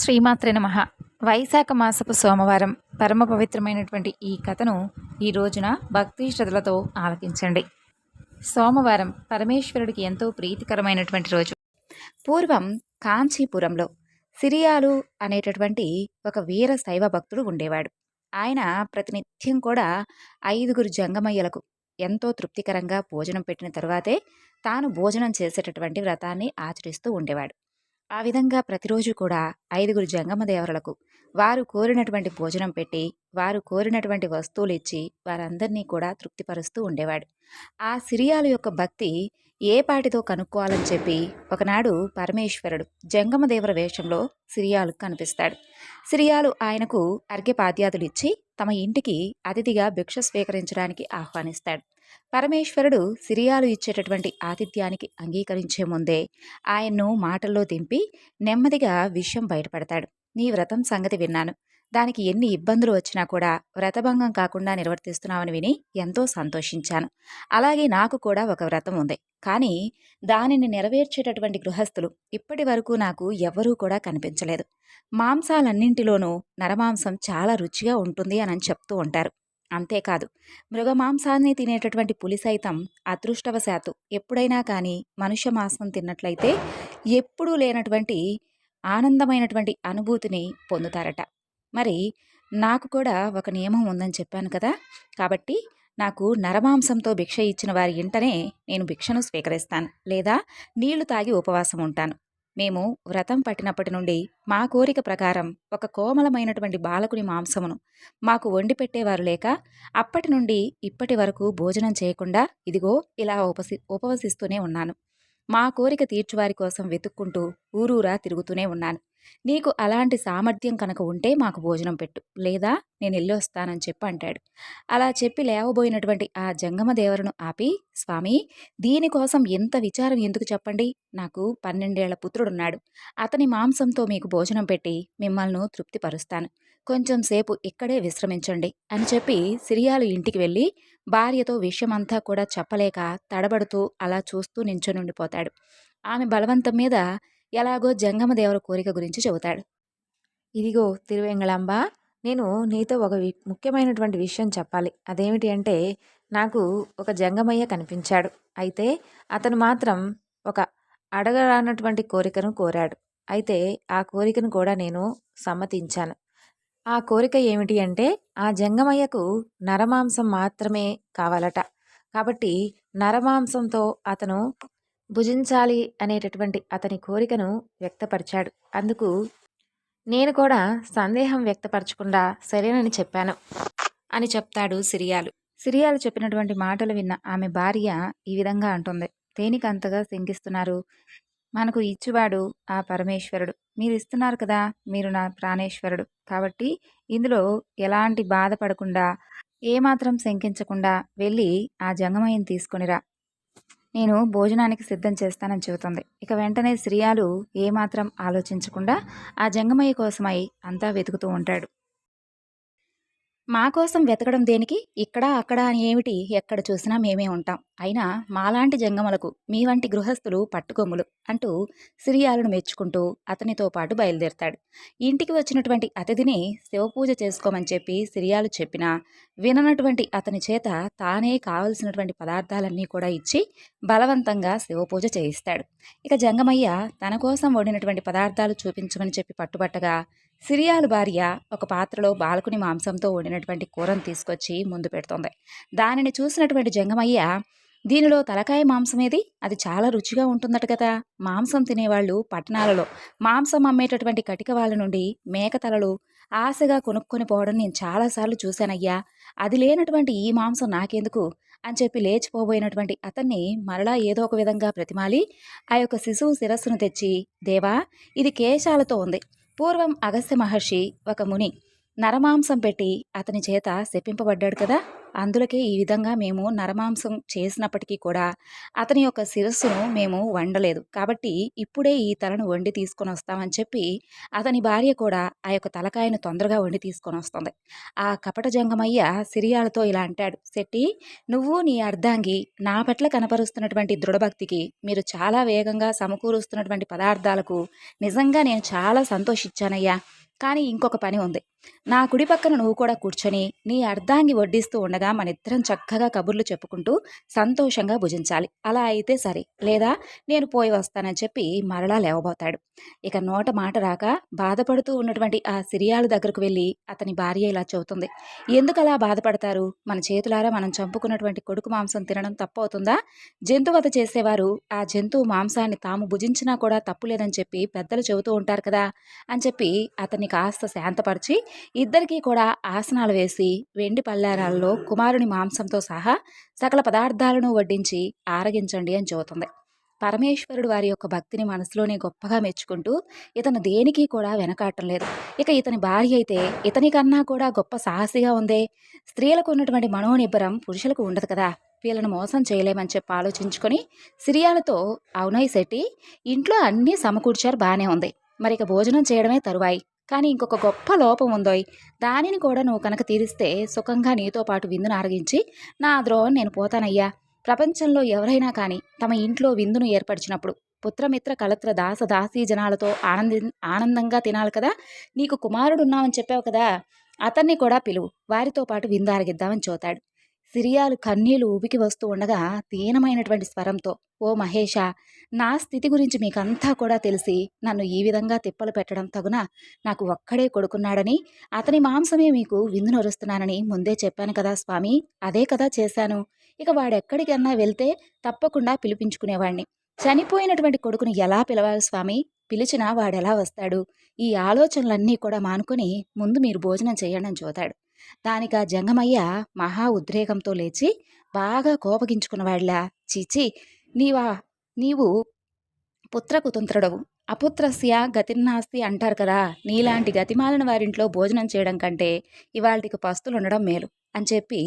శ్రీమాత్రే నమః. వైశాఖ మాసపు సోమవారం పరమ పవిత్రమైనటువంటి ఈ కథను ఈ రోజున భక్తి శ్రద్ధలతో ఆలకించండి. సోమవారం పరమేశ్వరుడికి ఎంతో ప్రీతికరమైనటువంటి రోజు. పూర్వం కాంచీపురంలో సిరియాలు అనేటటువంటి ఒక వీర శైవ భక్తుడు ఉండేవాడు. ఆయన ప్రతినిత్యం కూడా 5 జంగమయ్యలకు ఎంతో తృప్తికరంగా భోజనం పెట్టిన తరువాతే తాను భోజనం చేసేటటువంటి వ్రతాన్ని ఆచరిస్తూ ఉండేవాడు. ఆ విధంగా ప్రతిరోజు కూడా 5 జంగమ దేవతలకు వారు కోరినటువంటి భోజనం పెట్టి, వారు కోరినటువంటి వస్తువులు ఇచ్చి వారందరినీ కూడా తృప్తిపరుస్తూ ఉండేవాడు. ఆ సిరియాలు యొక్క భక్తి ఏ పాటితో కనుక్కోవాలని చెప్పి ఒకనాడు పరమేశ్వరుడు జంగమదేవర వేషంలో సిరియాలకు కనిపిస్తాడు. సిరియాలు ఆయనకు అర్ఘ్యపాద్యాదులు ఇచ్చి తమ ఇంటికి అతిథిగా భిక్ష స్వీకరించడానికి ఆహ్వానిస్తాడు. పరమేశ్వరుడు సిరియాలు ఇచ్చేటటువంటి ఆతిథ్యానికి అంగీకరించే ముందే ఆయన్ను మాటల్లో దింపి నెమ్మదిగా విషయం బయటపడతాడు. నీ వ్రతం సంగతి విన్నాను. దానికి ఎన్ని ఇబ్బందులు వచ్చినా కూడా వ్రతభంగం కాకుండా నిర్వర్తిస్తున్నావని విని ఎంతో సంతోషించాను. అలాగే నాకు కూడా ఒక వ్రతం ఉంది. కానీ దానిని నెరవేర్చేటటువంటి గృహస్థులు ఇప్పటి వరకు నాకు ఎవ్వరూ కూడా కనిపించలేదు. మాంసాలన్నింటిలోనూ నరమాంసం చాలా రుచిగా ఉంటుంది అని చెప్తూ ఉంటారు. అంతేకాదు, మృగమాంసాన్ని తినేటటువంటి పులి సైతం అదృష్టవశాత్తు ఎప్పుడైనా కానీ మనుష్య మాంసం తిన్నట్లయితే ఎప్పుడూ లేనటువంటి ఆనందమైనటువంటి అనుభూతిని పొందుతారట. మరి నాకు కూడా ఒక నియమం ఉందని చెప్పాను కదా, కాబట్టి నాకు నరమాంసంతో భిక్ష ఇచ్చిన వారి ఇంటనే నేను భిక్షను స్వీకరిస్తాను, లేదా నీళ్లు తాగి ఉపవాసం ఉంటాను. మేము వ్రతం పట్టినప్పటి నుండి మా కోరిక ప్రకారం ఒక కోమలమైనటువంటి బాలకుని మాంసమును మాకు వండి పెట్టేవారు లేక అప్పటి నుండి ఇప్పటి వరకు భోజనం చేయకుండా ఇదిగో ఇలా ఉపవసిస్తూనే ఉన్నాను. మా కోరిక తీర్చువారి కోసం వెతుక్కుంటూ ఊరూరా తిరుగుతూనే ఉన్నాను. నీకు అలాంటి సామర్థ్యం కనుక ఉంటే మాకు భోజనం పెట్టు, లేదా నేను వెళ్ళొస్తానని చెప్పి అంటాడు. అలా చెప్పి లేవబోయినటువంటి ఆ జంగమదేవరను ఆపి, స్వామి, దీనికోసం ఎంత విచారం ఎందుకు చెప్పండి. నాకు 12 ఏళ్ల పుత్రుడున్నాడు. అతని మాంసంతో మీకు భోజనం పెట్టి మిమ్మల్ని తృప్తిపరుస్తాను. కొంచెం సేపు ఇక్కడే విశ్రమించండి అని చెప్పి సిరియాలు ఇంటికి వెళ్ళి భార్యతో విషయమంతా కూడా చెప్పలేక తడబడుతూ అలా చూస్తూ నించొనుండిపోతాడు. ఆమె బలవంతం మీద ఎలాగో జంగమదేవర కోరిక గురించి చెబుతాడు. ఇదిగో తిరువేంగళాంబ, నేను నీతో ఒక ముఖ్యమైనటువంటి విషయం చెప్పాలి. అదేమిటి అంటే, నాకు ఒక జంగమయ్య కనిపించాడు. అయితే అతను మాత్రం ఒక అడగరానటువంటి కోరికను కోరాడు. అయితే ఆ కోరికను కూడా నేను సమ్మతించాను. ఆ కోరిక ఏమిటి అంటే, ఆ జంగమయ్యకు నరమాంసం మాత్రమే కావాలట. కాబట్టి నరమాంసంతో అతను భుజించాలి అనేటటువంటి అతని కోరికను వ్యక్తపరిచాడు. అందుకు నేను కూడా సందేహం వ్యక్తపరచకుండా సరేనని చెప్పాను అని చెప్తాడు సిరియాలు. సిరియాలు చెప్పినటువంటి మాటలు విన్న ఆమె భార్య ఈ విధంగా అంటుంది. దేనికి అంతగా శంకిస్తున్నారు? మనకు ఇచ్చువాడు ఆ పరమేశ్వరుడు. మీరు ఇస్తున్నారు కదా, మీరు నా ప్రాణేశ్వరుడు. కాబట్టి ఇందులో ఎలాంటి బాధపడకుండా, ఏమాత్రం శంకించకుండా వెళ్ళి ఆ జంగమయ్యని తీసుకొనిరా, నేను భోజనానికి సిద్ధం చేస్తానని చెబుతుంది. ఇక వెంటనే శ్రీయాలు ఏమాత్రం ఆలోచించకుండా ఆ జంగమయ్య కోసమై అంతా వెతుకుతూ ఉంటాడు. మా కోసం వెతకడం దేనికి? ఇక్కడ అక్కడ అని ఏమిటి? ఎక్కడ చూసినా మేమే ఉంటాం. అయినా మాలాంటి జంగములకు మీ వంటి గృహస్థులు పట్టుకొమ్ములు అంటూ సిరియాలను మెచ్చుకుంటూ అతనితో పాటు బయలుదేరతాడు. ఇంటికి వచ్చినటువంటి అతిథిని శివపూజ చేసుకోమని చెప్పి సిరియాలు చెప్పినా విననటువంటి అతని చేత తానే కావలసినటువంటి పదార్థాలన్నీ కూడా ఇచ్చి బలవంతంగా శివపూజ చేయిస్తాడు. ఇక జంగమయ్య తన కోసం వండినటువంటి పదార్థాలు చూపించమని చెప్పి పట్టుబట్టగా సిరియాలు భార్య ఒక పాత్రలో బాలకుని మాంసంతో వండినటువంటి కూరను తీసుకొచ్చి ముందు పెడుతోంది. దానిని చూసినటువంటి జంగమయ్య, దీనిలో తలకాయ మాంసమేది? అది చాలా రుచిగా ఉంటుందట కదా. మాంసం తినేవాళ్ళు పట్టణాలలో మాంసం అమ్మేటటువంటి కటిక వాళ్ళ నుండి మేకతలలు ఆశగా కొనుక్కొని పోవడం నేను చాలాసార్లు చూశానయ్యా. అది లేనటువంటి ఈ మాంసం నాకెందుకు అని చెప్పి లేచిపోబోయినటువంటి అతన్ని మరలా ఏదో ఒక విధంగా ప్రతిమాలి ఆ యొక్క శిశువు శిరస్సును తెచ్చి, దేవా, ఇది కేశాలతో ఉంది. పూర్వం అగస్త్య మహర్షి ఒక ముని నరమాంసం పెట్టి అతని చేత శపింపబడ్డాడు కదా. అందులకే ఈ విధంగా మేము నరమాంసం చేసినప్పటికీ కూడా అతని యొక్క శిరస్సును మేము వండలేదు. కాబట్టి ఇప్పుడే ఈ తలను వండి తీసుకొనొస్తామని చెప్పి అతని భార్య కూడా ఆ యొక్క తలకాయను తొందరగా వండి తీసుకొనొస్తుంది. ఆ కపట జంగమయ్య సిరియాలతో ఇలా అంటాడు, "శెట్టి, నువ్వు నీ అర్ధాంగి నా పట్ల కనపరుస్తున్నటువంటి దృఢభక్తికి, మీరు చాలా వేగంగా సమకూరుస్తున్నటువంటి పదార్థాలకు నిజంగా నేను చాలా సంతోషించానయ్యా. కానీ ఇంకొక పని ఉంది. నా కుడి పక్కన నువ్వు కూడా కూర్చొని నీ అర్ధాంగి వడ్డిస్తూ ఉండగా మనిద్దరం చక్కగా కబుర్లు చెప్పుకుంటూ సంతోషంగా భుజించాలి. అలా అయితే సరే, లేదా నేను పోయి వస్తానని చెప్పి మరలా లేవబోతాడు. ఇక నోట మాట రాక బాధపడుతూ ఉన్నటువంటి ఆ సిరియాలు దగ్గరకు వెళ్ళి అతని భార్య ఇలా చెబుతుంది, ఎందుకలా బాధపడతారు? మన చేతులారా మనం చంపుకున్నటువంటి కొడుకు మాంసం తినడం తప్పవుతుందా? జంతువధ చేసేవారు ఆ జంతువు మాంసాన్ని తాము భుజించినా కూడా తప్పు లేదని చెప్పి పెద్దలు చెబుతూ ఉంటారు కదా అని చెప్పి అతన్ని కాస్త శాంతపరిచి ఇద్దరికీ కూడా ఆసనాలు వేసి వెండి పల్లారాల్లో కుమారుని మాంసంతో సహా సకల పదార్థాలను వడ్డించి ఆరగించండి అని చెబుతుంది. పరమేశ్వరుడు వారి యొక్క భక్తిని మనసులోనే గొప్పగా మెచ్చుకుంటూ ఇతను దేనికి కూడా వెనకాటం లేదు. ఇక ఇతని భార్య అయితే ఇతని కన్నా కూడా గొప్ప సాహసిగా ఉందే. స్త్రీలకు ఉన్నటువంటి మనోనిబ్బరం పురుషులకు ఉండదు కదా, వీళ్ళను మోసం చేయలేమని చెప్పి ఆలోచించుకొని సిరియాలతో, అవునయ్ శెట్టి, ఇంట్లో అన్నీ సమకూర్చారు, బానే ఉంది, మరి ఇక భోజనం చేయడమే తరువాయి. కానీ ఇంకొక గొప్ప లోపం ఉందోయ్, దానిని కూడా నువ్వు కనుక తీరిస్తే సుఖంగా నీతో పాటు విందును ఆరగించి నా ద్రోహం నేను పోతానయ్యా. ప్రపంచంలో ఎవరైనా కానీ తమ ఇంట్లో విందును ఏర్పరిచినప్పుడు పుత్రమిత్ర కలత్ర దాస దాసీ జనాలతో ఆనందంగా తినాలి కదా. నీకు కుమారుడున్నావని చెప్పావు కదా, అతన్ని కూడా పిలువు, వారితో పాటు విందు ఆరగిద్దామని చూతాడు. సిరియాలు కన్నీళ్లు ఉబికి వస్తూ ఉండగా దీనమైనటువంటి స్వరంతో, ఓ మహేష, నా స్థితి గురించి మీకంతా కూడా తెలిసి నన్ను ఈ విధంగా తిప్పలు పెట్టడం తగునా? నాకు ఒక్కడే కొడుకున్నాడని, అతని మాంసమే మీకు విందు నొరుస్తున్నానని ముందే చెప్పాను కదా స్వామి, అదే కదా చేశాను. ఇక వాడెక్కడికన్నా వెళ్తే తప్పకుండా పిలిపించుకునేవాణ్ణి. చనిపోయినటువంటి కొడుకుని ఎలా పిలవాలి స్వామి? పిలిచినా వాడెలా వస్తాడు? ఈ ఆలోచనలన్నీ కూడా మానుకొని ముందు మీరు భోజనం చేయండి అని చూతాడు. దానికా జంగమయ్య మహా ఉద్రేకంతో లేచి బాగా కోపగించుకున్నవాడిలా, చీచి, నీవా నీవు పుత్రకుతంత్రుడవు, అపుత్రస్య గతిర్నాస్తి అంటారు కదా, నీలాంటి గతిమాలిన వారింట్లో భోజనం చేయడం కంటే ఇవాళకి పస్తులుండడం మేలు అని చెప్పి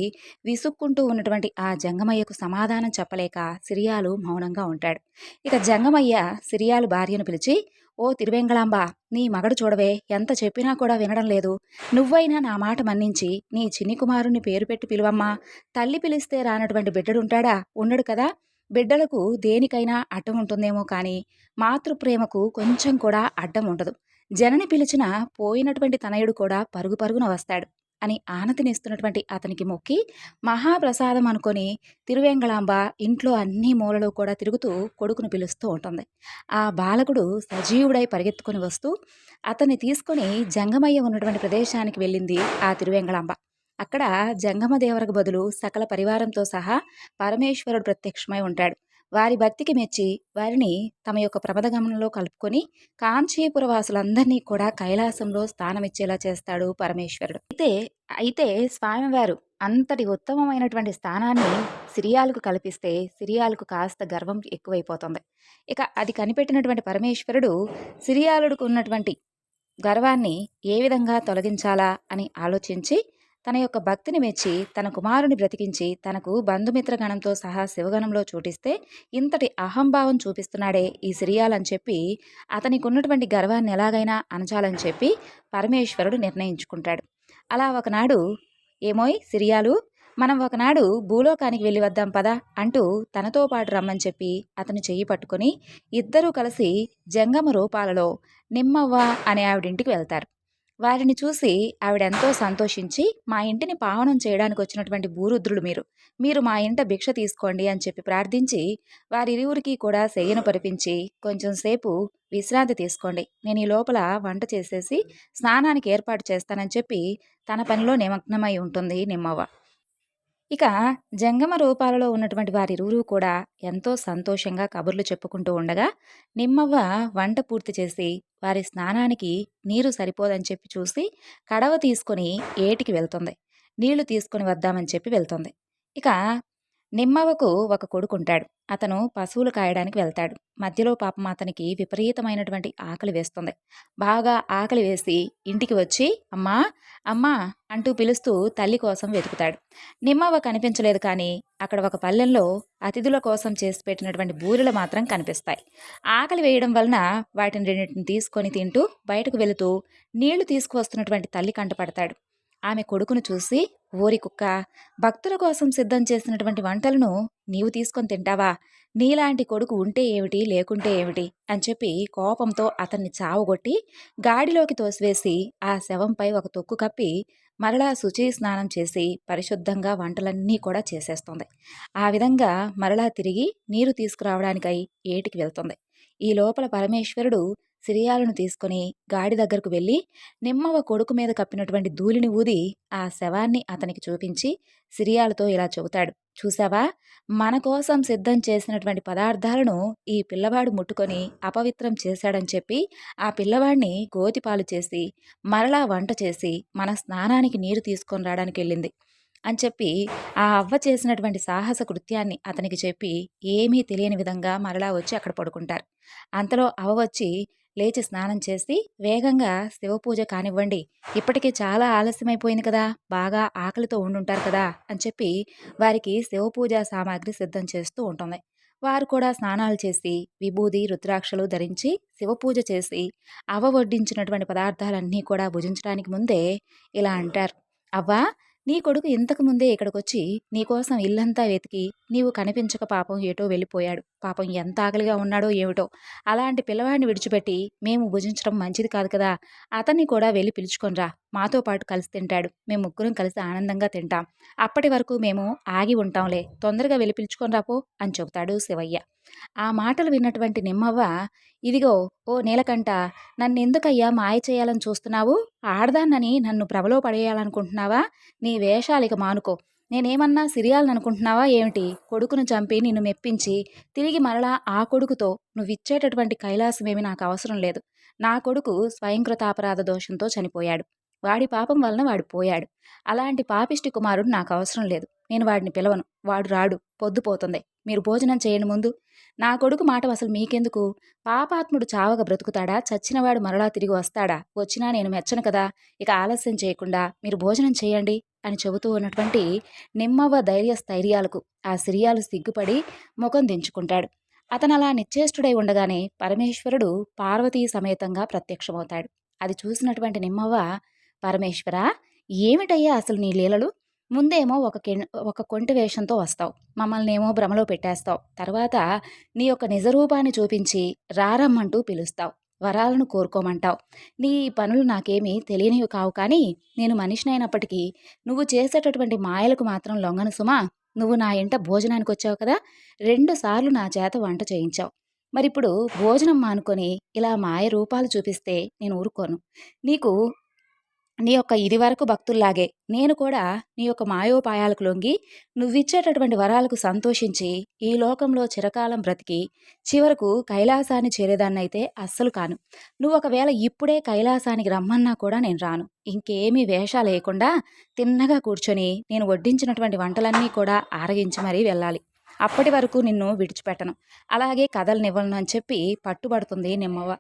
విసుక్కుంటూ ఉన్నటువంటి ఆ జంగమయ్యకు సమాధానం చెప్పలేక సిరియాలు మౌనంగా ఉంటాడు. ఇక జంగమయ్య సిరియాలు భార్యను పిలిచి, ఓ తిరువెంగళాంబ, నీ మగడు చూడవే, ఎంత చెప్పినా కూడా వినడం లేదు. నువ్వైనా నా మాట మన్నించి నీ చిన్ని కుమారుణ్ణి పేరు పెట్టి పిలువమ్మా. తల్లి పిలిస్తే రానటువంటి బిడ్డడుంటాడా? ఉండడు కదా. బిడ్డలకు దేనికైనా అడ్డం ఉంటుందేమో కానీ మాతృప్రేమకు కొంచెం కూడా అడ్డం ఉండదు. జనని పిలిచిన పోయినటువంటి తనయుడు కూడా పరుగు పరుగున వస్తాడు అని ఆనతినిస్తున్నటువంటి అతనికి మొక్కి మహాప్రసాదం అనుకొని తిరువెంగళాంబ ఇంట్లో అన్ని మూలలు కూడా తిరుగుతూ కొడుకును పిలుస్తూ ఉంటుంది. ఆ బాలకుడు సజీవుడై పరిగెత్తుకొని వస్తూ అతన్ని తీసుకొని జంగమయ్య ఉన్నటువంటి ప్రదేశానికి వెళ్ళింది ఆ తిరువెంగళాంబ. అక్కడ జంగమదేవరకు బదులు సకల పరివారంతో సహా పరమేశ్వరుడు ప్రత్యక్షమై ఉంటాడు. వారి భక్తికి మెచ్చి వారిని తమ యొక్క ప్రమదగమనంలో కలుపుకొని కాంచీపుర వాసులందరినీ కూడా కైలాసంలో స్థానమిచ్చేలా చేస్తాడు పరమేశ్వరుడు. అయితే స్వామివారు అంతటి ఉత్తమమైనటువంటి స్థానాన్ని సిరియాలకు కల్పిస్తే సిరియాలకు కాస్త గర్వం ఎక్కువైపోతుంది. ఇక అది కనిపెట్టినటువంటి పరమేశ్వరుడు సిరియాలుడికి ఉన్నటువంటి గర్వాన్ని ఏ విధంగా తొలగించాలా అని ఆలోచించి తన యొక్క భక్తిని మెచ్చి తన కుమారుని బ్రతికించి తనకు బంధుమిత్రగణంతో సహా శివగణంలో చోటిస్తే ఇంతటి అహంభావం చూపిస్తున్నాడే ఈ సిరియాలని చెప్పి అతనికి ఉన్నటువంటి గర్వాన్ని ఎలాగైనా అణచాలని చెప్పి పరమేశ్వరుడు నిర్ణయించుకుంటాడు. అలా ఒకనాడు, ఏమోయ్ సిరియాలు, మనం ఒకనాడు భూలోకానికి వెళ్ళి వద్దాం పదా అంటూ తనతో పాటు రమ్మని చెప్పి అతను చెయ్యి పట్టుకొని ఇద్దరూ కలిసి జంగమ రూపాలలో నిమ్మవ్వ అనే ఆవిడింటికి వెళ్తారు. వారిని చూసి ఆవిడెంతో సంతోషించి, మా ఇంటిని పావనం చేయడానికి వచ్చినటువంటి భూరుద్రులు మీరు, మీరు మా ఇంట భిక్ష తీసుకోండి అని చెప్పి ప్రార్థించి వారిరువురికి కూడా శయ్యను పరిపించి, కొంచెం సేపు విశ్రాంతి తీసుకోండి, నేను ఈ లోపల వంట చేసేసి స్నానానికి ఏర్పాటు చేస్తానని చెప్పి తన పనిలో నిమగ్నమై ఉంటుంది నిమ్మవ్వ. ఇక జంగమ రూపాలలో ఉన్నటువంటి వారిరువురూ కూడా ఎంతో సంతోషంగా కబుర్లు చెప్పుకుంటూ ఉండగా నిమ్మవ్వ వంట పూర్తి చేసి వారి స్నానానికి నీరు సరిపోదని చెప్పి చూసి కడవ తీసుకొని ఏటికి వెళ్తుంది. నీళ్లు తీసుకొని వద్దామని చెప్పి వెళ్తుంది. ఇక నిమ్మవకు ఒక కొడుకుంటాడు. అతను పశువులు కాయడానికి వెళ్తాడు. మధ్యలో పాపం అతనికి విపరీతమైనటువంటి ఆకలి వేస్తుంది. బాగా ఆకలి వేసి ఇంటికి వచ్చి అమ్మా అమ్మా అంటూ పిలుస్తూ తల్లి కోసం వెతుకుతాడు. నిమ్మవ్వ కనిపించలేదు, కానీ అక్కడ ఒక పల్లెంలో అతిథుల కోసం చేసి పెట్టినటువంటి బూరెలు మాత్రం కనిపిస్తాయి. ఆకలి వేయడం వలన వాటిని రెండింటిని తీసుకొని తింటూ బయటకు వెళుతూ నీళ్లు తీసుకువస్తున్నటువంటి తల్లి కంటపడతాడు. ఆమె కొడుకును చూసి, ఓరి కుక్క, భక్తుల కోసం సిద్ధం చేసినటువంటి వంటలను నీవు తీసుకొని తింటావా? నీలాంటి కొడుకు ఉంటే ఏమిటి, లేకుంటే ఏమిటి అని చెప్పి కోపంతో అతన్ని చావగొట్టి గాడిలోకి తోసివేసి ఆ శవంపై ఒక తొక్కు కప్పి మరలా శుచి స్నానం చేసి పరిశుద్ధంగా వంటలన్నీ కూడా చేసేస్తుంది. ఆ విధంగా మరలా తిరిగి నీరు తీసుకురావడానికై ఏటికి వెళ్తుంది. ఈ లోపల పరమేశ్వరుడు సిరియాలను తీసుకుని గాడి దగ్గరకు వెళ్ళి నిమ్మవ కొడుకు మీద కప్పినటువంటి ధూళిని ఊది ఆ శవాన్ని అతనికి చూపించి సిరియాలతో ఇలా చెబుతాడు. చూసావా, మన కోసం సిద్ధం చేసినటువంటి పదార్థాలను ఈ పిల్లవాడు ముట్టుకొని అపవిత్రం చేశాడని చెప్పి ఆ పిల్లవాడిని గోతిపాలు చేసి మరలా వంట చేసి మన స్నానానికి నీరు తీసుకొని రావడానికి వెళ్ళింది అని చెప్పి ఆ అవ్వ చేసినటువంటి సాహస కృత్యాన్ని అతనికి చెప్పి ఏమీ తెలియని విధంగా మరలా వచ్చి అక్కడ పడుకుంటారు. అంతలో అవ్వ వచ్చి లేచి స్నానం చేసి వేగంగా శివపూజ కానివ్వండి, ఇప్పటికే చాలా ఆలస్యమైపోయింది కదా, బాగా ఆకలితో ఉండుంటారు కదా అని చెప్పి వారికి శివపూజ సామాగ్రి సిద్ధం చేస్తూ ఉంటుంది. వారు కూడా స్నానాలు చేసి విభూది రుద్రాక్షలు ధరించి శివపూజ చేసి అవ్వ వడ్డించినటువంటి పదార్థాలన్నీ కూడా భుజించడానికి ముందే ఇలా అంటారు. అవ్వా, నీ కొడుకు ఇంతకు ముందే ఇక్కడికొచ్చి నీకోసం ఇల్లంతా వెతికి నీవు కనిపించక పాపం ఏటో వెళ్ళిపోయాడు. పాపం ఎంత ఆకలిగా ఉన్నాడో ఏమిటో. అలాంటి పిల్లవాడిని విడిచిపెట్టి మేము భుజించడం మంచిది కాదు కదా. అతన్ని కూడా వెళ్ళి పిలుచుకొనిరా, మాతో పాటు కలిసి తింటాడు. మేము ముగ్గురం కలిసి ఆనందంగా తింటాం. అప్పటి వరకు మేము ఆగి ఉంటాంలే, తొందరగా వెళ్ళి పిలుచుకొని రాపో అని చెబుతాడు శివయ్య. ఆ మాటలు విన్నటువంటి నిమ్మవ్వ, ఇదిగో ఓ నీలకంఠ, నన్నెందుకయ్యా మాయ చేయాలని చూస్తున్నావు? ఆడదాన్నని నన్ను ప్రభలో పడేయాలనుకుంటున్నావా? నీ వేషాలిక మానుకో. నేనేమన్నా సిరియాలనుకుంటున్నావా ఏమిటి? కొడుకును చంపి నిన్ను మెప్పించి తిరిగి మరలా ఆ కొడుకుతో నువ్విచ్చేటటువంటి కైలాసమేమి నాకు అవసరం లేదు. నా కొడుకు స్వయంకృతాపరాధ దోషంతో చనిపోయాడు. వాడి పాపం వలన వాడు పోయాడు. అలాంటి పాపిష్టి కుమారుడు నాకు అవసరం లేదు. నేను వాడిని పిలవను. వాడు రాడు, పొద్దుపోతుంది. మీరు భోజనం చేయండి ముందు. నా కొడుకు మాట అసలు మీకెందుకు? పాపాత్ముడు చావక బ్రతుకుతాడా? చచ్చినవాడు మరలా తిరిగి వస్తాడా? వచ్చినా నేను మెచ్చను కదా. ఇక ఆలస్యం చేయకుండా మీరు భోజనం చేయండి అని చెబుతూ ఉన్నటువంటి నిమ్మవ్వ ధైర్య స్థైర్యాలకు ఆ సిరియాలు సిగ్గుపడి ముఖం దించుకుంటాడు. అతను అలా నిశ్చేష్టుడై ఉండగానే పరమేశ్వరుడు పార్వతీ సమేతంగా ప్రత్యక్షమవుతాడు. అది చూసినటువంటి నిమ్మవ్వ, పరమేశ్వరా, ఏమిటయ్యా అసలు నీ లీలలు? ముందేమో ఒక కొంటి వేషంతో వస్తావు, మమ్మల్నేమో భ్రమలో పెట్టేస్తావు. తర్వాత నీ యొక్క నిజరూపాన్ని చూపించి రారమ్మంటూ పిలుస్తావు, వరాలను కోరుకోమంటావు. నీ పనులు నాకేమీ తెలియనివి కావు, కానీ నేను మనిషినైనప్పటికీ నువ్వు చేసేటటువంటి మాయలకు మాత్రం లొంగను సుమా. నువ్వు నా ఇంట భోజనానికి వచ్చావు కదా, 2 సార్లు నా చేత వంట చేయించావు. మరిప్పుడు భోజనం మానుకొని ఇలా మాయ రూపాలు చూపిస్తే నేను ఊరుకోను. నీకు నీ యొక్క ఇదివరకు భక్తుల్లాగే నేను కూడా నీ యొక్క మాయోపాయాలకు లొంగి నువ్విచ్చేటటువంటి వరాలకు సంతోషించి ఈ లోకంలో చిరకాలం బ్రతికి చివరకు కైలాసాన్ని చేరేదాన్నైతే అస్సలు కాను. నువ్వు ఒకవేళ ఇప్పుడే కైలాసానికి రమ్మన్నా కూడా నేను రాను. ఇంకేమీ వేషాలు లేకుండా తిన్నగా కూర్చొని నేను వడ్డించినటువంటి వంటలన్నీ కూడా ఆరగించి మరీ వెళ్ళాలి. అప్పటి వరకు నిన్ను విడిచిపెట్టను, అలాగే కథలనివ్వను అని చెప్పి పట్టుబడుతుంది నిమ్మవ్వ.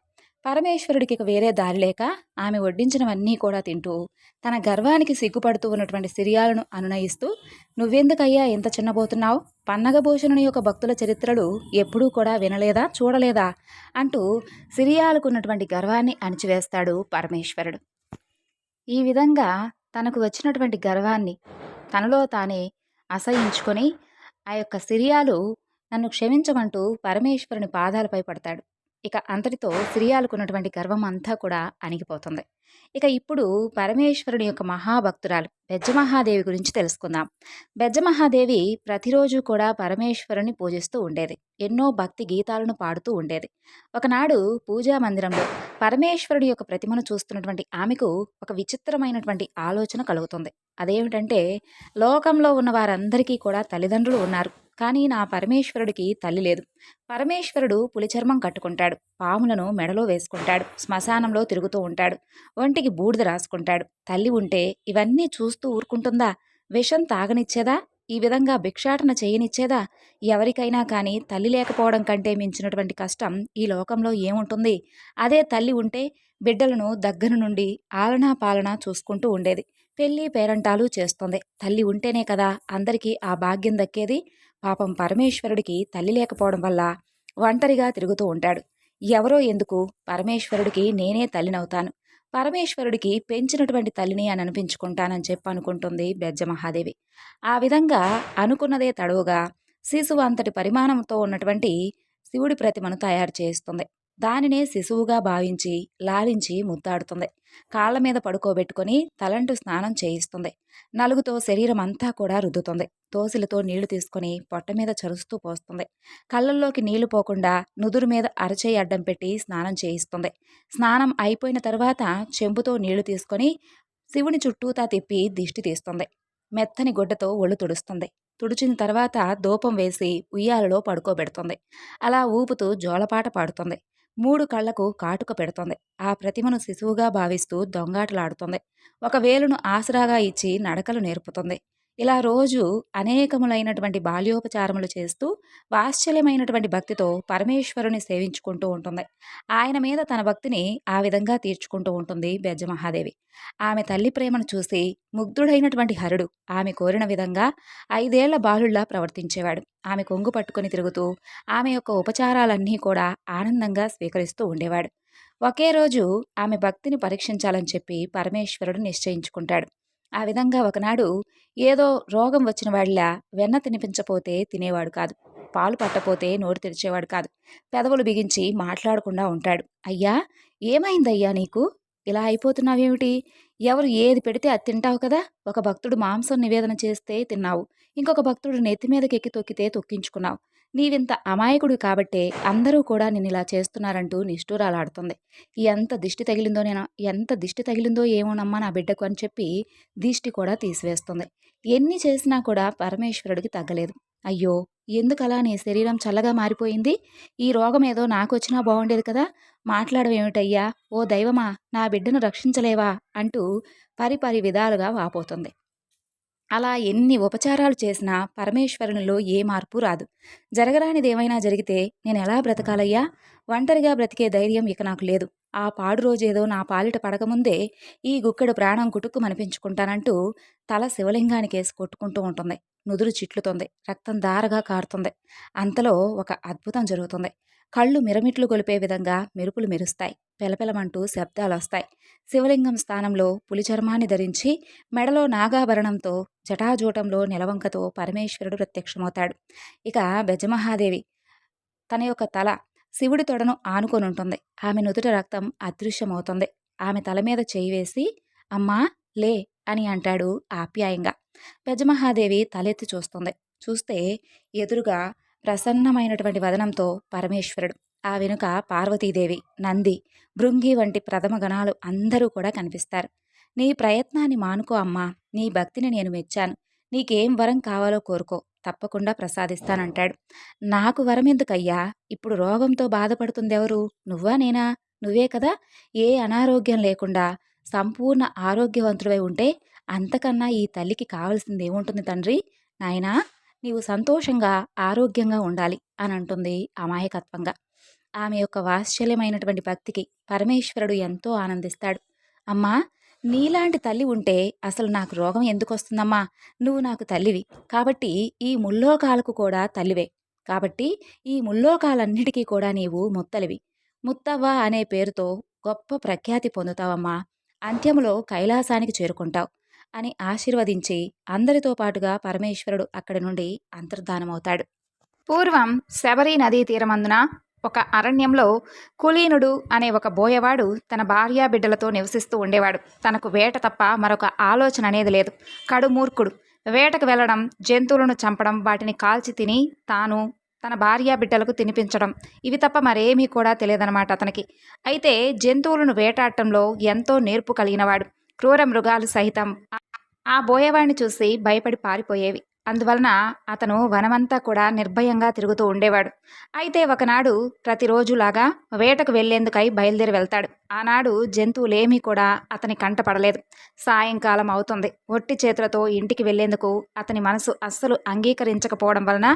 పరమేశ్వరుడికి ఇక వేరే దారి లేక ఆమె వడ్డించినవన్నీ కూడా తింటూ తన గర్వానికి సిగ్గుపడుతూ ఉన్నటువంటి సిరియాలను అనునయిస్తూ, నువ్వెందుకయ్యా ఇంత చిన్నబోతున్నావు? పన్నగభూషణుని యొక్క భక్తుల చరిత్రలు ఎప్పుడూ కూడా వినలేదా, చూడలేదా అంటూ సిరియాలకున్నటువంటి గర్వాన్ని అణిచివేస్తాడు పరమేశ్వరుడు. ఈ విధంగా తనకు వచ్చినటువంటి గర్వాన్ని తనలో తానే అసహించుకొని ఆ యొక్క సిరియాలు నన్ను క్షమించమంటూ పరమేశ్వరుని పాదాలపై పడతాడు. ఇక అంతటితో సిరియాలకున్నటువంటి గర్వం అంతా కూడా అణిగిపోతుంది. ఇక ఇప్పుడు పరమేశ్వరుని యొక్క మహాభక్తురాలు బెజ్జమహాదేవి గురించి తెలుసుకుందాం. బెజ్జమహాదేవి ప్రతిరోజు కూడా పరమేశ్వరుని పూజిస్తూ ఉండేది. ఎన్నో భక్తి గీతాలను పాడుతూ ఉండేది. ఒకనాడు పూజా మందిరంలో పరమేశ్వరుడి యొక్క ప్రతిమను చూస్తున్నటువంటి ఆమెకు ఒక విచిత్రమైనటువంటి ఆలోచన కలుగుతుంది. అదేమిటంటే, లోకంలో ఉన్న వారందరికీ కూడా తల్లిదండ్రులు ఉన్నారు, కానీ నా పరమేశ్వరుడికి తల్లి లేదు. పరమేశ్వరుడు పులిచర్మం కట్టుకుంటాడు, పాములను మెడలో వేసుకుంటాడు, శ్మశానంలో తిరుగుతూ ఉంటాడు, ఒంటికి బూడిద రాసుకుంటాడు. తల్లి ఉంటే ఇవన్నీ చూస్తూ ఊరుకుంటుందా? విషం తాగనిచ్చేదా? ఈ విధంగా భిక్షాటన చేయనిచ్చేదా? ఎవరికైనా కానీ తల్లి లేకపోవడం కంటే మించినటువంటి కష్టం ఈ లోకంలో ఏముంటుంది? అదే తల్లి ఉంటే బిడ్డలను దగ్గర నుండి ఆలనా పాలనా చూసుకుంటూ ఉండేది. పెళ్లి పేరంటాలు చేస్తుంది. తల్లి ఉంటేనే కదా అందరికీ ఆ భాగ్యం దక్కేది. పాపం పరమేశ్వరుడికి తల్లి లేకపోవడం వల్ల ఒంటరిగా తిరుగుతూ ఉంటాడు. ఎవరో ఎందుకు, పరమేశ్వరుడికి నేనే తల్లినవుతాను, పరమేశ్వరుడికి పెంచినటువంటి తల్లిని అని అనిపించుకుంటానని చెప్పి అనుకుంటుంది బెజ్జమహాదేవి. ఆ విధంగా అనుకున్నదే తడవుగా శిశువు అంతటి పరిమాణంతో ఉన్నటువంటి శివుడి ప్రతిమను తయారు చేస్తుంది. దానినే శిశువుగా భావించి లాలించి ముద్దాడుతుంది. కాళ్ల మీద పడుకోబెట్టుకొని తలంటు స్నానం చేయిస్తుంది. నలుగుతో శరీరం అంతా కూడా రుద్దుతుంది. దోసిలతో నీళ్లు తీసుకొని పొట్ట మీద చరుస్తూ పోస్తుంది. కళ్ళల్లోకి నీళ్లు పోకుండా నుదురు మీద అరచేయి అడ్డం పెట్టి స్నానం చేయిస్తుంది. స్నానం అయిపోయిన తర్వాత చెంబుతో నీళ్లు తీసుకొని శివుని చుట్టూతా తిప్పి దిష్టి తీస్తుంది. మెత్తని గుడ్డతో ఒళ్ళు తుడుస్తుంది. తుడిచిన తర్వాత ధూపం వేసి ఉయ్యాలలో పడుకోబెడుతుంది. అలా ఊపుతూ జోలపాట పాడుతుంది. 3 కళ్లకు కాటుక పెడుతుంది. ఆ ప్రతిమను శిశువుగా భావిస్తూ దొంగాటలాడుతుంది. ఒక వేలును ఆసరాగా ఇచ్చి నడకలు నేర్పుతుంది. ఇలా రోజు అనేకములైనటువంటి బాల్యోపచారములు చేస్తూ వాత్సల్యమైనటువంటి భక్తితో పరమేశ్వరుని సేవించుకుంటూ ఉంటుంది. ఆయన మీద తన భక్తిని ఆ విధంగా తీర్చుకుంటూ ఉంటుంది బెజ్జమహాదేవి. ఆమె తల్లి ప్రేమను చూసి ముగ్ధుడైనటువంటి హరుడు ఆమె కోరిన విధంగా 5 ఏళ్ల బాలుళ్లా ప్రవర్తించేవాడు. ఆమె కొంగు పట్టుకుని తిరుగుతూ ఆమె యొక్క ఉపచారాలన్నీ కూడా ఆనందంగా స్వీకరిస్తూ ఉండేవాడు. ఒకే రోజు ఆమె భక్తిని పరీక్షించాలని చెప్పి పరమేశ్వరుడు నిశ్చయించుకుంటాడు. ఆ విధంగా ఒకనాడు ఏదో రోగం వచ్చిన వాడిలా వెన్న తినిపించపోతే తినేవాడు కాదు. పాలు పట్టపోతే నోరు తెరిచేవాడు కాదు. పెదవులు బిగించి మాట్లాడకుండా ఉంటాడు. అయ్యా, ఏమైందయ్యా నీకు? ఇలా అయిపోతున్నావేమిటి? ఎవరు ఏది పెడితే అది తింటావు కదా. ఒక భక్తుడు మాంసం నివేదన చేస్తే తిన్నావు. ఇంకొక భక్తుడు నెత్తి మీదకెక్కి తొక్కితే తొక్కించుకున్నావు. నీవింత అమాయకుడు కాబట్టే అందరూ కూడా నిన్నిలా చేస్తున్నారంటూ నిష్ఠూరాలాడుతుంది. ఎంత దిష్టి తగిలిందో ఏమోనమ్మా నా బిడ్డకు అని చెప్పి దిష్టి కూడా తీసివేస్తుంది. ఎన్ని చేసినా కూడా పరమేశ్వరుడికి తగ్గలేదు. అయ్యో, ఎందుకలా నీ శరీరం చల్లగా మారిపోయింది? ఈ రోగం ఏదో నాకొచ్చినా బాగుండేది కదా. మాట్లాడవేమిటయ్యా? ఓ దైవమా, నా బిడ్డను రక్షించలేవా అంటూ పరిపరి విధాలుగా వాపోతుంది. అలా ఎన్ని ఉపచారాలు చేసినా పరమేశ్వరునిలో ఏ మార్పు రాదు. జరగరానిదేమైనా జరిగితే నేనెలా బ్రతకాలయ్యా? ఒంటరిగా బ్రతికే ధైర్యం ఇక నాకు లేదు. ఆ పాడు రోజేదో నా పాలిట పడకముందే ఈ గుక్కెడు ప్రాణం కుటుక్కుమనిపించుకుంటానంటూ తల శివలింగానికేసి కొట్టుకుంటూ ఉంటుంది. నుదురు చిట్లుతుంది. రక్తం ధారగా కారుతుంది. అంతలో ఒక అద్భుతం జరుగుతుంది. కళ్ళు మిరమిట్లు గొలిపే విధంగా మెరుపులు మెరుస్తాయి. పెలపెలమంటూ శబ్దాలొస్తాయి. శివలింగం స్థానంలో పులి చర్మాన్ని ధరించి మెడలో నాగాభరణంతో జటాజూటంలో నెలవంకతో పరమేశ్వరుడు ప్రత్యక్షమవుతాడు. ఇక బెజమహాదేవి తన యొక్క తల శివుడి తొడను ఆనుకొనుంటుంది. ఆమె నుదుట రక్తం అదృశ్యమవుతుంది. ఆమె తల మీద చేయి వేసి అమ్మా లే అని అంటాడు ఆప్యాయంగా. బెజమహాదేవి తలెత్తి చూస్తుంది. చూస్తే ఎదురుగా ప్రసన్నమైనటువంటి వదనంతో పరమేశ్వరుడు, ఆ వెనుక పార్వతీదేవి, నంది, భృంగి వంటి ప్రథమ గణాలు అందరూ కూడా కనిపిస్తారు. నీ ప్రయత్నాన్ని మానుకో అమ్మా, నీ భక్తిని నేను మెచ్చాను. నీకేం వరం కావాలో కోరుకో, తప్పకుండా ప్రసాదిస్తానంటాడు. నాకు వరం ఎందుకయ్యా? ఇప్పుడు రోగంతో బాధపడుతుందెవరు? నువ్వా నేనా? నువ్వే కదా. ఏ అనారోగ్యం లేకుండా సంపూర్ణ ఆరోగ్యవంతుడై ఉంటే అంతకన్నా ఈ తల్లికి కావలసిందేముంటుంది తండ్రి? నాయనా, నీవు సంతోషంగా ఆరోగ్యంగా ఉండాలి అని అంటుంది అమాయకత్వంగా. ఆమె యొక్క వాత్సల్యమైనటువంటి భక్తికి పరమేశ్వరుడు ఎంతో ఆనందిస్తాడు. అమ్మా, నీలాంటి తల్లి ఉంటే అసలు నాకు రోగం ఎందుకు వస్తుందమ్మా? నువ్వు నాకు తల్లివి కాబట్టి ఈ ముల్లోకాలకు కూడా తల్లివే. కాబట్టి ఈ ముల్లోకాలన్నిటికీ కూడా నీవు ముత్తలివి. ముత్తవ్వ అనే పేరుతో గొప్ప ప్రఖ్యాతి పొందుతావమ్మా. అంత్యములో కైలాసానికి చేరుకుంటావు అని ఆశీర్వదించి అందరితో పాటుగా పరమేశ్వరుడు అక్కడి నుండి అంతర్ధానమవుతాడు. పూర్వం శబరి నదీ తీరమందున ఒక అరణ్యంలో కులీనుడు అనే ఒక బోయవాడు తన భార్యా బిడ్డలతో నివసిస్తూ ఉండేవాడు. తనకు వేట తప్ప మరొక ఆలోచన అనేది లేదు. కడుమూర్ఖుడు. వేటకు వెళ్ళడం, జంతువులను చంపడం, వాటిని కాల్చి తిని తాను తన భార్యా బిడ్డలకు తినిపించడం, ఇవి తప్ప మరేమీ కూడా తెలియదనమాట అతనికి. అయితే జంతువులను వేటాడటంలో ఎంతో నేర్పు కలిగినవాడు. క్రూర మృగాలు సహితం ఆ బోయవాడిని చూసి భయపడి పారిపోయేవి. అందువలన అతను వనమంతా కూడా నిర్భయంగా తిరుగుతూ ఉండేవాడు. అయితే ఒకనాడు ప్రతిరోజులాగా వేటకు వెళ్లేందుకై బయలుదేరి వెళ్తాడు. ఆనాడు జంతువులేమీ కూడా అతని కంట పడలేదు. సాయంకాలం అవుతుంది. ఒట్టి చేతులతో ఇంటికి వెళ్లేందుకు అతని మనసు అస్సలు అంగీకరించకపోవడం వలన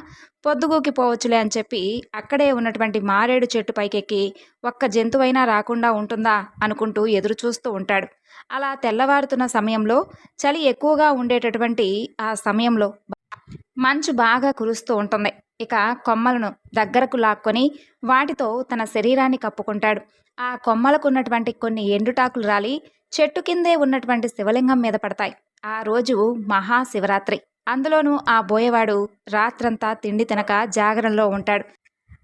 పొద్దుగూకిపోవచ్చులే అని చెప్పి అక్కడే ఉన్నటువంటి మారేడు చెట్టు పైకెక్కి ఒక్క జంతువైనా రాకుండా ఉంటుందా అనుకుంటూ ఎదురు చూస్తూ ఉంటాడు. అలా తెల్లవారుతున్న సమయంలో చలి ఎక్కువగా ఉండేటటువంటి ఆ సమయంలో మంచు బాగా కురుస్తూ ఉంటుంది. ఇక కొమ్మలను దగ్గరకు లాక్కొని వాటితో తన శరీరాన్ని కప్పుకుంటాడు. ఆ కొమ్మలకు ఉన్నటువంటి కొన్ని ఎండుటాకులు రాలి చెట్టు కిందే ఉన్నటువంటి శివలింగం మీద పడతాయి. ఆ రోజు మహాశివరాత్రి. అందులోనూ ఆ బోయవాడు రాత్రంతా తిండి తినక జాగరణలో ఉంటాడు.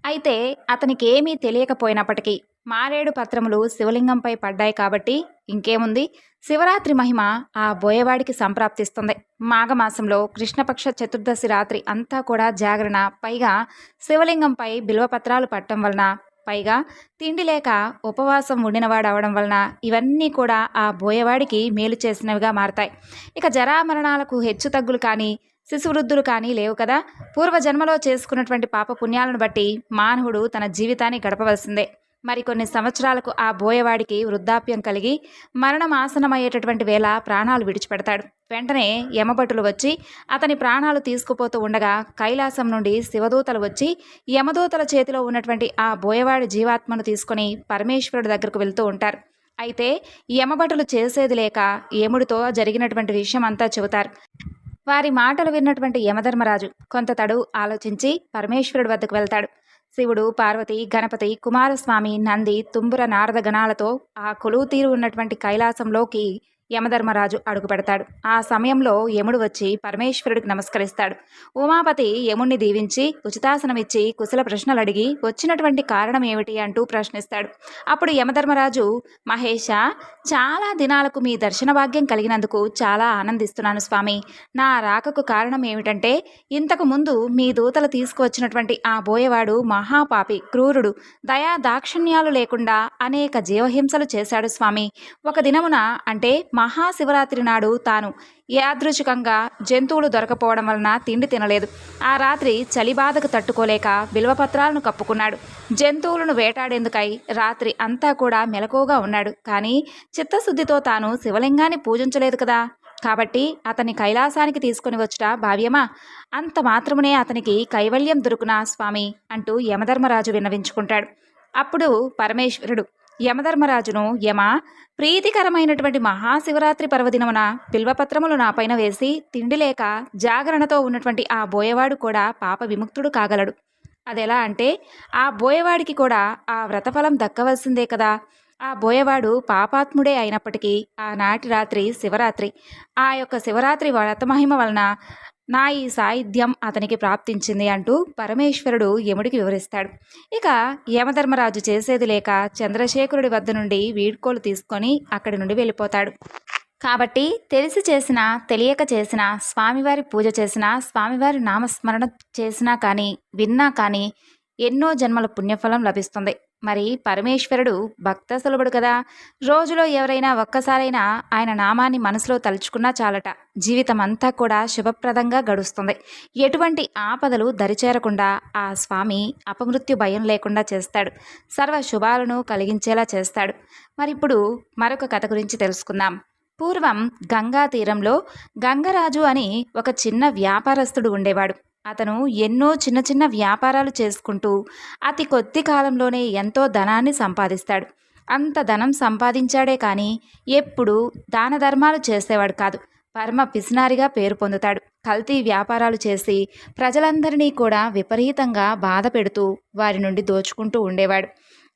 అయితే అతనికి ఏమీ తెలియకపోయినప్పటికీ మారేడు పత్రములు శివలింగంపై పడ్డాయి కాబట్టి ఇంకేముంది, శివరాత్రి మహిమ ఆ బోయవాడికి సంప్రాప్తిస్తుంది. మాఘమాసంలో కృష్ణపక్ష చతుర్దశి రాత్రి అంతా కూడా జాగరణ, పైగా శివలింగంపై బిల్వపత్రాలు పట్టడం వలన, పైగా తిండి లేక ఉపవాసం ఉండినవాడు అవడం వలన ఇవన్నీ కూడా ఆ బోయవాడికి మేలు చేసినవిగా మారతాయి. ఇక జరామరణాలకు హెచ్చు తగ్గులు కానీ శిశువృద్ధులు కానీ లేవు కదా. పూర్వజన్మలో చేసుకున్నటువంటి పాప పుణ్యాలను బట్టి మానవుడు తన జీవితాన్ని గడపవలసిందే. మరికొన్ని సంవత్సరాలకు ఆ బోయవాడికి వృద్ధాప్యం కలిగి మరణం ఆసనమయ్యేటటువంటి వేళ ప్రాణాలు విడిచిపెడతాడు. వెంటనే యమభటులు వచ్చి అతని ప్రాణాలు తీసుకుపోతూ ఉండగా కైలాసం నుండి శివదూతలు వచ్చి యమదూతల చేతిలో ఉన్నటువంటి ఆ బోయవాడి జీవాత్మను తీసుకొని పరమేశ్వరుడి దగ్గరకు వెళ్తూ ఉంటారు. అయితే యమభటులు చేసేది లేక యముడితో జరిగినటువంటి విషయం అంతా చెబుతారు. వారి మాటలు విన్నటువంటి యమధర్మరాజు కొంత తడు ఆలోచించి పరమేశ్వరుడి వద్దకు వెళ్తాడు. శివుడు, పార్వతి, గణపతి, కుమారస్వామి, నంది, తుంబుర, నారద గణాలతో ఆ కొలువు తీరు ఉన్నటువంటి కైలాసంలోకి యమధర్మరాజు అడుగు పెడతాడు. ఆ సమయంలో యముడు వచ్చి పరమేశ్వరుడికి నమస్కరిస్తాడు. ఉమాపతి యముణ్ణి దీవించి ఉచితాసనమిచ్చి కుశల ప్రశ్నలు అడిగి వచ్చినటువంటి కారణం ఏమిటి అంటూ ప్రశ్నిస్తాడు. అప్పుడు యమధర్మరాజు, మహేష, చాలా దినాలకు మీ దర్శన భాగ్యం కలిగినందుకు చాలా ఆనందిస్తున్నాను స్వామి. నా రాకకు కారణం ఏమిటంటే ఇంతకు ముందు మీ దూతలు తీసుకువచ్చినటువంటి ఆ బోయవాడు మహాపాపి, క్రూరుడు, దయా దాక్షిణ్యాలు లేకుండా అనేక జీవహింసలు చేశాడు స్వామి. ఒక దినమున అంటే మహాశివరాత్రి నాడు తాను యాదృచ్ఛికంగా జంతువులు దొరకపోవడం వలన తిండి తినలేదు. ఆ రాత్రి చలి బాధకు తట్టుకోలేక బిల్వపత్రాలను కప్పుకున్నాడు. జంతువులను వేటాడేందుకై రాత్రి అంతా కూడా మెలకువగా ఉన్నాడు. కానీ చిత్తశుద్ధితో తాను శివలింగాన్ని పూజించలేదు కదా. కాబట్టి అతన్ని కైలాసానికి తీసుకుని వచ్చుట భావ్యమా? అంత మాత్రమునే అతనికి కైవల్యం దొరుకునా స్వామి అంటూ యమధర్మరాజు విన్నవించుకుంటాడు. అప్పుడు పరమేశ్వరుడు యమధర్మరాజును, యమ, ప్రీతికరమైనటువంటి మహాశివరాత్రి పర్వదినమున బిల్వపత్రములు నాపైన వేసి తిండి లేక జాగరణతో ఉన్నటువంటి ఆ బోయవాడు కూడా పాప విముక్తుడు కాగలడు. అదెలా అంటే ఆ బోయవాడికి కూడా ఆ వ్రతఫలం దక్కవలసిందే కదా. ఆ బోయవాడు పాపాత్ముడే అయినప్పటికీ ఆనాటి రాత్రి శివరాత్రి, ఆ యొక్క శివరాత్రి వ్రతమహిమ వలన నా ఈ సాయుధ్యం అతనికి ప్రాప్తించింది అంటూ పరమేశ్వరుడు యముడికి వివరిస్తాడు. ఇక యమధర్మరాజు చేసేది లేక చంద్రశేఖరుడి వద్ద నుండి వీడ్కోలు తీసుకొని అక్కడి నుండి వెళ్ళిపోతాడు. కాబట్టి తెలిసి చేసినా తెలియక చేసినా స్వామివారి పూజ చేసినా స్వామివారి నామస్మరణ చేసినా కానీ విన్నా కానీ ఎన్నో జన్మల పుణ్యఫలం లభిస్తుంది. మరి పరమేశ్వరుడు భక్త సులభుడు కదా. రోజులో ఎవరైనా ఒక్కసారైనా ఆయన నామాన్ని మనసులో తలుచుకున్నా చాలట, జీవితం అంతా కూడా శుభప్రదంగా గడుస్తుంది. ఎటువంటి ఆపదలు దరిచేరకుండా ఆ స్వామి అపమృత్యు భయం లేకుండా చేస్తాడు. సర్వ శుభాలను కలిగించేలా చేస్తాడు. మరిప్పుడు మరొక కథ గురించి తెలుసుకుందాం. పూర్వం గంగా తీరంలో గంగరాజు అని ఒక చిన్న వ్యాపారస్తుడు ఉండేవాడు. అతను ఎన్నో చిన్న చిన్న వ్యాపారాలు చేసుకుంటూ అతి కొద్ది కాలంలోనే ఎంతో ధనాన్ని సంపాదిస్తాడు. అంత ధనం సంపాదించాడే కానీ ఎప్పుడూ దాన ధర్మాలు చేసేవాడు కాదు. పరమ పిసినారిగా పేరు పొందుతాడు. కల్తీ వ్యాపారాలు చేసి ప్రజలందరినీ కూడా విపరీతంగా బాధ పెడుతూ వారి నుండి దోచుకుంటూ ఉండేవాడు.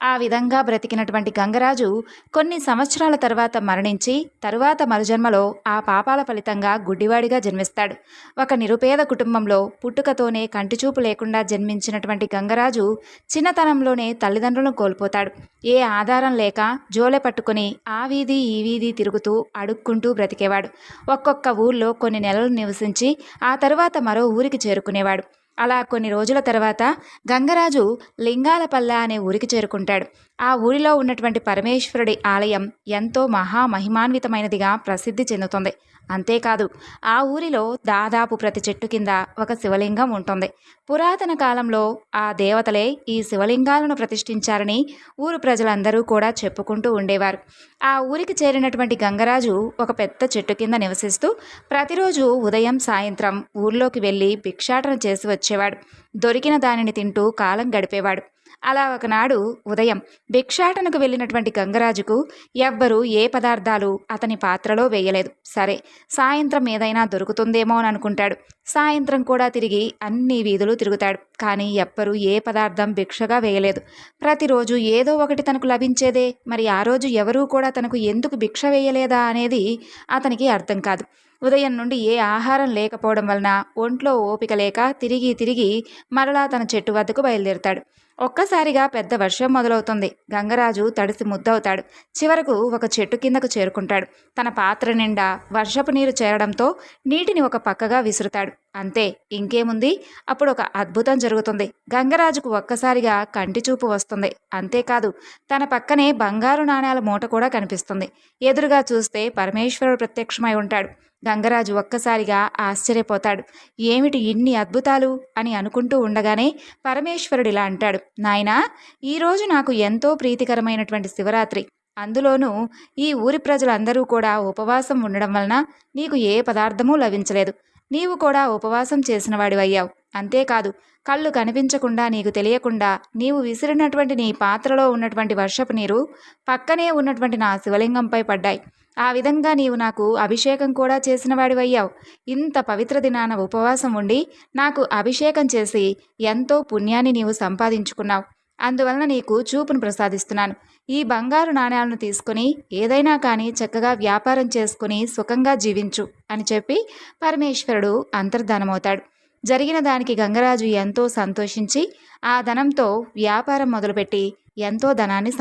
ఆ విధంగా బ్రతికినటువంటి గంగరాజు కొన్ని సంవత్సరాల తర్వాత మరణించి తరువాత మరుజన్మలో ఆ పాపాల ఫలితంగా గుడ్డివాడిగా జన్మిస్తాడు. ఒక నిరుపేద కుటుంబంలో పుట్టుకతోనే కంటిచూపు లేకుండా జన్మించినటువంటి గంగరాజు చిన్నతనంలోనే తల్లిదండ్రులను కోల్పోతాడు. ఏ ఆధారం లేక జోలె పట్టుకుని ఆ వీధి ఈ వీధి తిరుగుతూ అడుక్కుంటూ బ్రతికేవాడు. ఒక్కొక్క ఊర్లో కొన్ని నెలలు నివసించి ఆ తరువాత మరో ఊరికి చేరుకునేవాడు. అలా కొన్ని రోజుల తర్వాత గంగరాజు లింగాలపల్లె అనే ఊరికి చేరుకుంటాడు. ఆ ఊరిలో ఉన్నటువంటి పరమేశ్వరుడి ఆలయం ఎంతో మహామహిమాన్వితమైనదిగా ప్రసిద్ధి చెందుతుంది. అంతేకాదు, ఆ ఊరిలో దాదాపు ప్రతి చెట్టు కింద ఒక శివలింగం ఉంటుంది. పురాతన కాలంలో ఆ దేవతలే ఈ శివలింగాలను ప్రతిష్ఠించారని ఊరు ప్రజలందరూ కూడా చెప్పుకుంటూ ఉండేవారు. ఆ ఊరికి చేరినటువంటి గంగరాజు ఒక పెద్ద చెట్టు కింద నివసిస్తూ ప్రతిరోజు ఉదయం సాయంత్రం ఊర్లోకి వెళ్ళి భిక్షాటన చేసి వచ్చేవాడు. దొరికిన దానిని తింటూ కాలం గడిపేవాడు. అలా ఒకనాడు ఉదయం భిక్షాటనకు వెళ్ళినటువంటి గంగరాజుకు ఎవ్వరూ ఏ పదార్థాలు అతని పాత్రలో వేయలేదు. సరే, సాయంత్రం ఏదైనా దొరుకుతుందేమో అని అనుకుంటాడు. సాయంత్రం కూడా తిరిగి అన్ని వీధులు తిరుగుతాడు. కానీ ఎవ్వరూ ఏ పదార్థం భిక్షగా వేయలేదు. ప్రతిరోజు ఏదో ఒకటి తనకు లభించేదే. మరి ఆ రోజు ఎవరూ కూడా తనకు ఎందుకు భిక్ష వేయలేదా అనేది అతనికి అర్థం కాదు. ఉదయం నుండి ఏ ఆహారం లేకపోవడం వలన ఒంట్లో ఓపిక లేక తిరిగి తిరిగి మరలా తన చెట్టు వద్దకు బయలుదేరుతాడు. ఒక్కసారిగా పెద్ద వర్షం మొదలవుతుంది. గంగరాజు తడిసి ముద్దవుతాడు. చివరకు ఒక చెట్టు కిందకు చేరుకుంటాడు. తన పాత్ర నిండా వర్షపు నీరు చేరడంతో నీటిని ఒక పక్కగా విసురుతాడు. అంతే, ఇంకేముంది, అప్పుడు ఒక అద్భుతం జరుగుతుంది. గంగరాజుకు ఒక్కసారిగా కంటి చూపు వస్తుంది. అంతేకాదు, తన పక్కనే బంగారు నాణేల మూట కూడా కనిపిస్తుంది. ఎదురుగా చూస్తే పరమేశ్వరుడు ప్రత్యక్షమై ఉంటాడు. గంగరాజు ఒక్కసారిగా ఆశ్చర్యపోతాడు. ఏమిటి ఇన్ని అద్భుతాలు అని అనుకుంటూ ఉండగానే పరమేశ్వరుడు ఇలా అంటాడు, నాయనా, ఈరోజు నాకు ఎంతో ప్రీతికరమైనటువంటి శివరాత్రి. అందులోనూ ఈ ఊరి ప్రజలందరూ కూడా ఉపవాసం ఉండడం వలన నీకు ఏ పదార్థమూ లభించలేదు. నీవు కూడా ఉపవాసం చేసిన వాడివయ్యావు. అంతేకాదు, కళ్ళు కనిపించకుండా నీకు తెలియకుండా నీవు విసిరినటువంటి నీ పాత్రలో ఉన్నటువంటి వర్షపు నీరు పక్కనే ఉన్నటువంటి నా శివలింగంపై పడ్డాయి. ఆ విధంగా నీవు నాకు అభిషేకం కూడా చేసిన వాడివయ్యావు. ఇంత పవిత్ర దినాన ఉపవాసం ఉండి నాకు అభిషేకం చేసి ఎంతో పుణ్యాన్ని నీవు సంపాదించుకున్నావు. అందువలన నీకు చూపును ప్రసాదిస్తున్నాను. ఈ బంగారు నాణ్యాలను తీసుకుని ఏదైనా కానీ చక్కగా వ్యాపారం చేసుకుని సుఖంగా జీవించు అని చెప్పి పరమేశ్వరుడు అంతర్ధానమవుతాడు. జరిగిన దానికి గంగరాజు ఎంతో సంతోషించి ఆ ధనంతో వ్యాపారం మొదలుపెట్టి ఎంతో ధనాన్ని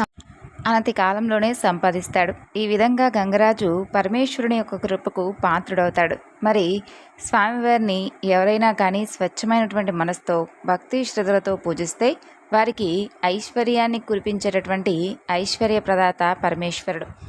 అనతి కాలంలోనే సంపాదిస్తాడు. ఈ విధంగా గంగరాజు పరమేశ్వరుని యొక్క కృపకు పాత్రుడవుతాడు. మరి స్వామివారిని ఎవరైనా కానీ స్వచ్ఛమైనటువంటి మనసుతో భక్తి శ్రద్ధలతో పూజిస్తే వారికి ఐశ్వర్యాన్ని కురిపించేటటువంటి ఐశ్వర్య ప్రదాత పరమేశ్వరుడు.